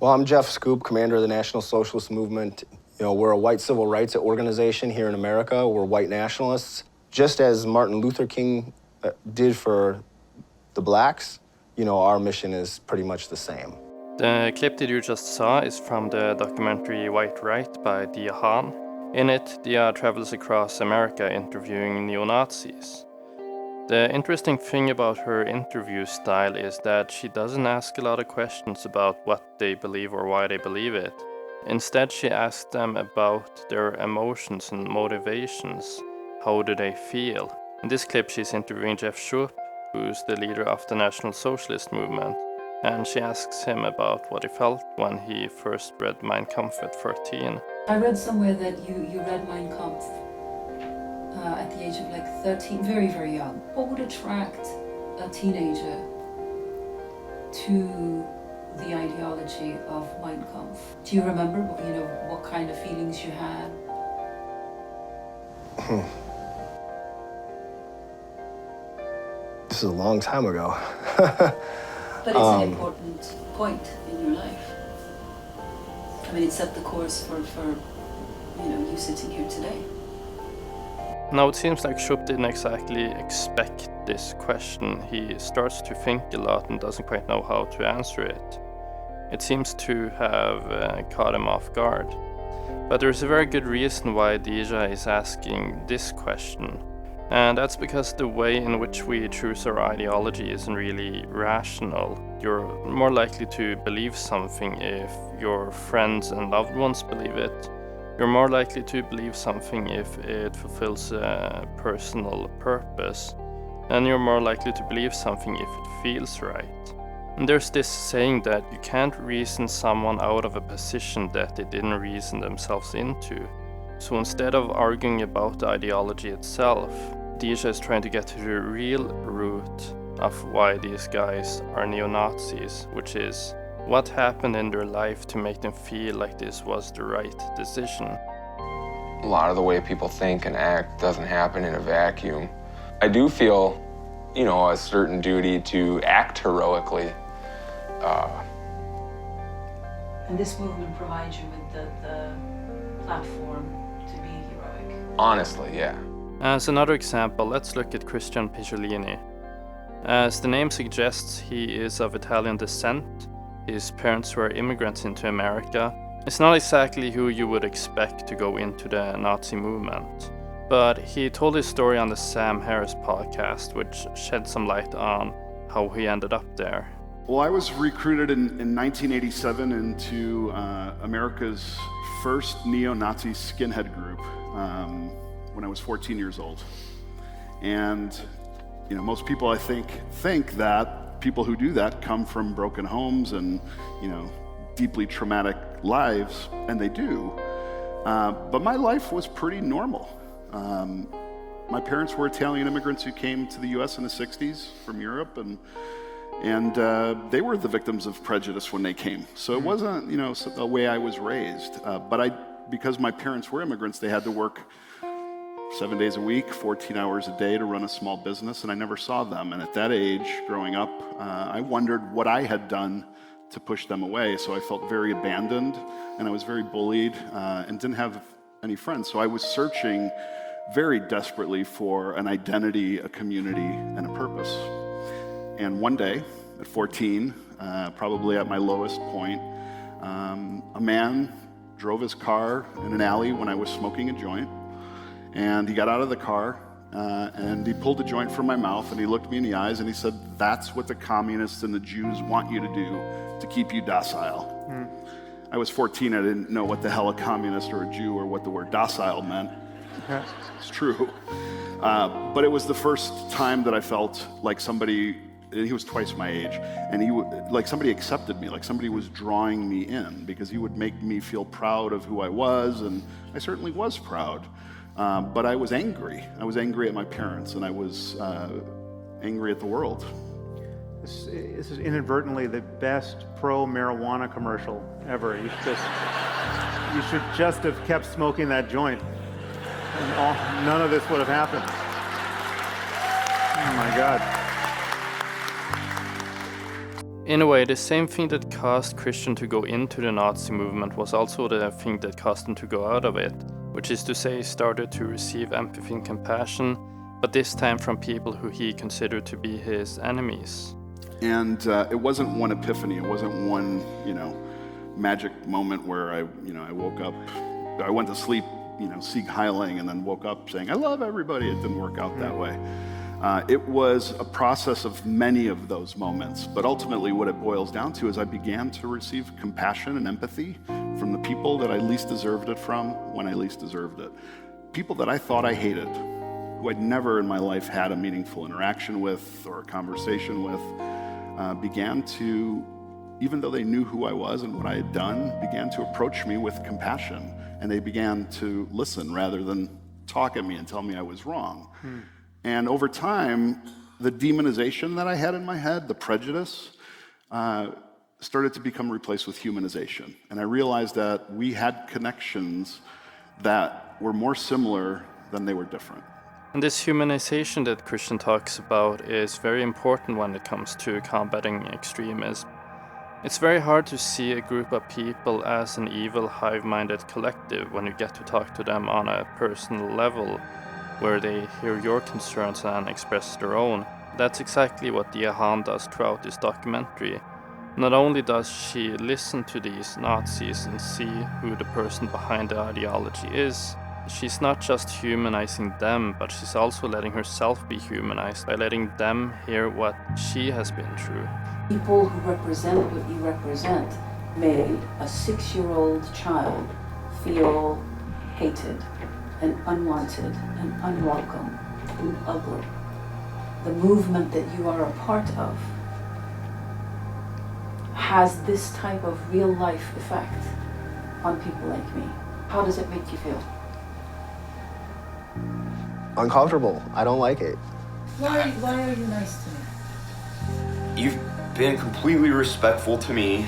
Well, I'm Jeff Scoop, commander of the National Socialist Movement. We're a white civil rights organization here in America. We're white nationalists. Just as Martin Luther King did for the blacks, our mission is pretty much the same. The clip that you just saw is from the documentary White Right by Deeyah Khan. In it, Deeyah travels across America interviewing neo-Nazis. The interesting thing about her interview style is that she doesn't ask a lot of questions about what they believe or why they believe it. Instead, she asks them about their emotions and motivations. How do they feel? In this clip, she's interviewing Jeff Scoop, who's the leader of the National Socialist Movement, and she asks him about what he felt when he first read Mein Kampf at 13. I read somewhere that you read Mein Kampf at the age of like 13, very, very young. What would attract a teenager to the ideology of Mein Kampf? Do you remember, what kind of feelings you had? This is a long time ago. But it's an important point in your life. I mean, it set the course for you sitting here today. Now, it seems like Schupp didn't exactly expect this question. He starts to think a lot and doesn't quite know how to answer it. It seems to have caught him off guard. But there's a very good reason why Deeyah is asking this question. And that's because the way in which we choose our ideology isn't really rational. You're more likely to believe something if your friends and loved ones believe it. You're more likely to believe something if it fulfills a personal purpose. And you're more likely to believe something if it feels right. And there's this saying that you can't reason someone out of a position that they didn't reason themselves into. So instead of arguing about the ideology itself, Deeyah is trying to get to the real root of why these guys are neo-Nazis, which is what happened in their life to make them feel like this was the right decision. A lot of the way people think and act doesn't happen in a vacuum. I do feel, a certain duty to act heroically. And this movement provides you with the platform to be heroic. Honestly, yeah. As another example, let's look at Christian Picciolini. As the name suggests, he is of Italian descent. His parents were immigrants into America. It's not exactly who you would expect to go into the Nazi movement. But he told his story on the Sam Harris podcast, which shed some light on how he ended up there. Well, I was recruited in 1987 into America's first neo-Nazi skinhead group when I was 14 years old. And most people, I think that people who do that come from broken homes and, deeply traumatic lives, and they do. But my life was pretty normal. My parents were Italian immigrants who came to the U.S. in the 60s from Europe, and they were the victims of prejudice when they came. So it wasn't, the way I was raised. But because my parents were immigrants, they had to work 7 days a week, 14 hours a day to run a small business, and I never saw them. And at that age, growing up, I wondered what I had done to push them away. So I felt very abandoned, and I was very bullied, and didn't have any friends. So I was searching very desperately for an identity, a community, and a purpose. And one day, at 14, probably at my lowest point, a man drove his car in an alley when I was smoking a joint. And he got out of the car, and he pulled a joint from my mouth, and he looked me in the eyes, and he said, "That's what the communists and the Jews want you to do to keep you docile." I was 14, I didn't know what the hell a communist or a Jew or what the word docile meant. It's true. But it was the first time that I felt like somebody, and he was twice my age, and like somebody accepted me, like somebody was drawing me in, because he would make me feel proud of who I was, and I certainly was proud. But I was angry. I was angry at my parents, and I was angry at the world. This is inadvertently the best pro-marijuana commercial ever. You should just have kept smoking that joint, and none of this would have happened. Oh my God. In a way, the same thing that caused Christian to go into the Nazi movement was also the thing that caused him to go out of it, which is to say he started to receive empathy and compassion, but this time from people who he considered to be his enemies. And it wasn't one epiphany. It wasn't one, magic moment where I woke up. I went to sleep, Sieg Heiling, and then woke up saying, I love everybody. It didn't work out that way. It was a process of many of those moments. But ultimately, what it boils down to is I began to receive compassion and empathy from the people that I least deserved it from when I least deserved it. People that I thought I hated, who I'd never in my life had a meaningful interaction with or a conversation with, began to, even though they knew who I was and what I had done, began to approach me with compassion. And they began to listen rather than talk at me and tell me I was wrong. And over time, the demonization that I had in my head, the prejudice, started to become replaced with humanization. And I realized that we had connections that were more similar than they were different. And this humanization that Christian talks about is very important when it comes to combating extremism. It's very hard to see a group of people as an evil, hive-minded collective when you get to talk to them on a personal level, where they hear your concerns and express their own. That's exactly what Deeyah Khan does throughout this documentary. Not only does she listen to these Nazis and see who the person behind the ideology is, she's not just humanizing them, but she's also letting herself be humanized by letting them hear what she has been through. People who represent what you represent made a 6-year-old child feel hated and unwanted and unwelcome and ugly. The movement that you are a part of has this type of real life effect on people like me. How does it make you feel? Uncomfortable. I don't like it. Why are you nice to me? You've been completely respectful to me.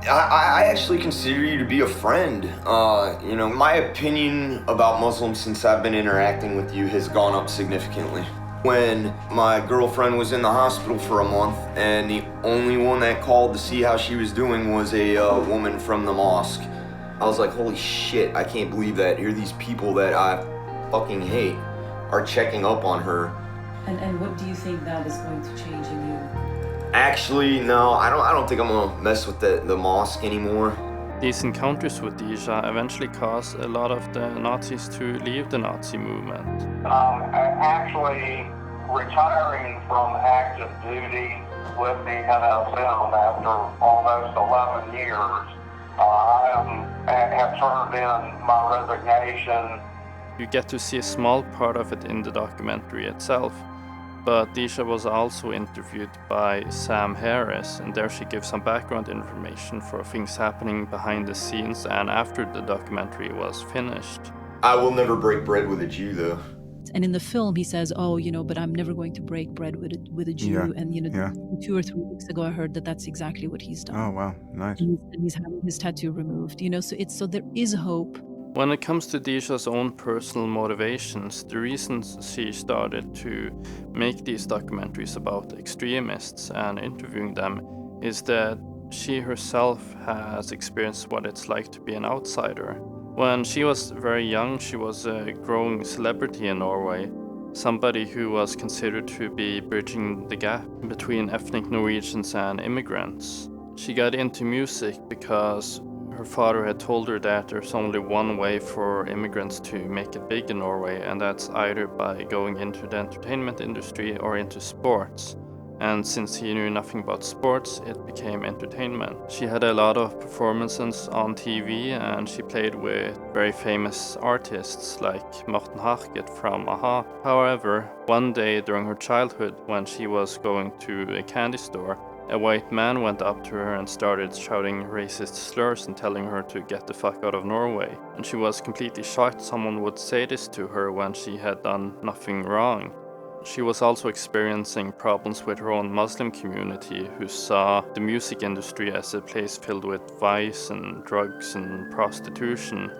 I actually consider you to be a friend. My opinion about Muslims since I've been interacting with you has gone up significantly. When my girlfriend was in the hospital for a month and the only one that called to see how she was doing was a woman from the mosque, I was like, holy shit, I can't believe that here these people that I fucking hate are checking up on her. And what do you think that is going to change in you? Actually, no, I don't think I'm gonna mess with the mosque anymore. These encounters with Deeyah eventually caused a lot of the Nazis to leave the Nazi movement. Actually, retiring from active duty with the NSM after almost 11 years, I have turned in my resignation. You get to see a small part of it in the documentary itself, but Deeyah was also interviewed by Sam Harris, and there she gives some background information for things happening behind the scenes and after the documentary was finished. I will never break bread with a Jew, though. And in the film, he says, but I'm never going to break bread with a Jew. Yeah. And 2 or 3 weeks ago, I heard that that's exactly what he's done. Oh, wow. Nice. And he's having his tattoo removed, so there is hope. When it comes to Deeyah's own personal motivations, the reasons she started to make these documentaries about extremists and interviewing them is that she herself has experienced what it's like to be an outsider. When she was very young, she was a growing celebrity in Norway, somebody who was considered to be bridging the gap between ethnic Norwegians and immigrants. She got into music because her father had told her that there's only one way for immigrants to make it big in Norway, and that's either by going into the entertainment industry or into sports. And since he knew nothing about sports, it became entertainment. She had a lot of performances on TV, and she played with very famous artists like Morten Harket from a-ha. However, one day during her childhood, when she was going to a candy store, a white man went up to her and started shouting racist slurs and telling her to get the fuck out of Norway. And she was completely shocked someone would say this to her when she had done nothing wrong. She was also experiencing problems with her own Muslim community, who saw the music industry as a place filled with vice and drugs and prostitution.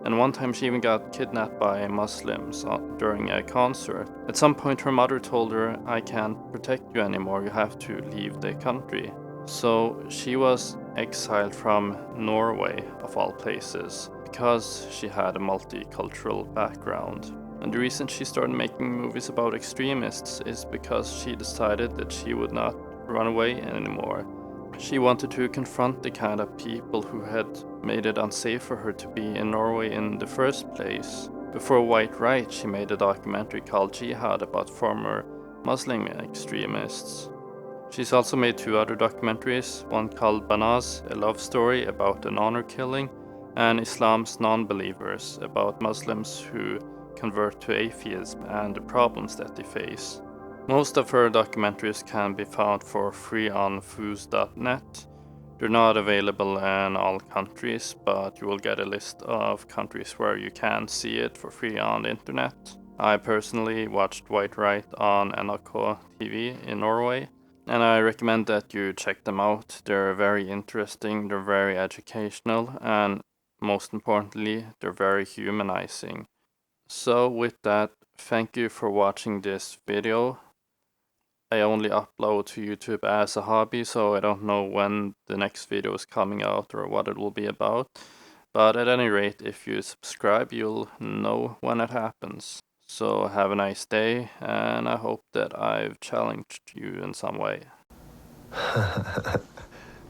And one time she even got kidnapped by Muslims during a concert. At some point her mother told her, "I can't protect you anymore, you have to leave the country." So she was exiled from Norway, of all places, because she had a multicultural background. And the reason she started making movies about extremists is because she decided that she would not run away anymore. She wanted to confront the kind of people who had made it unsafe for her to be in Norway in the first place. Before White Right, she made a documentary called Jihad about former Muslim extremists. She's also made 2 other documentaries, one called Banaz, a love story about an honor killing, and Islam's non-believers, about Muslims who convert to atheism and the problems that they face. Most of her documentaries can be found for free on foos.net. They're not available in all countries, but you will get a list of countries where you can see it for free on the internet. I personally watched White Right on NRK TV in Norway, and I recommend that you check them out. They're very interesting, they're very educational, and most importantly, they're very humanizing. So with that, thank you for watching this video. I only upload to YouTube as a hobby, so I don't know when the next video is coming out or what it will be about. But at any rate, if you subscribe, you'll know when it happens. So have a nice day, and I hope that I've challenged you in some way.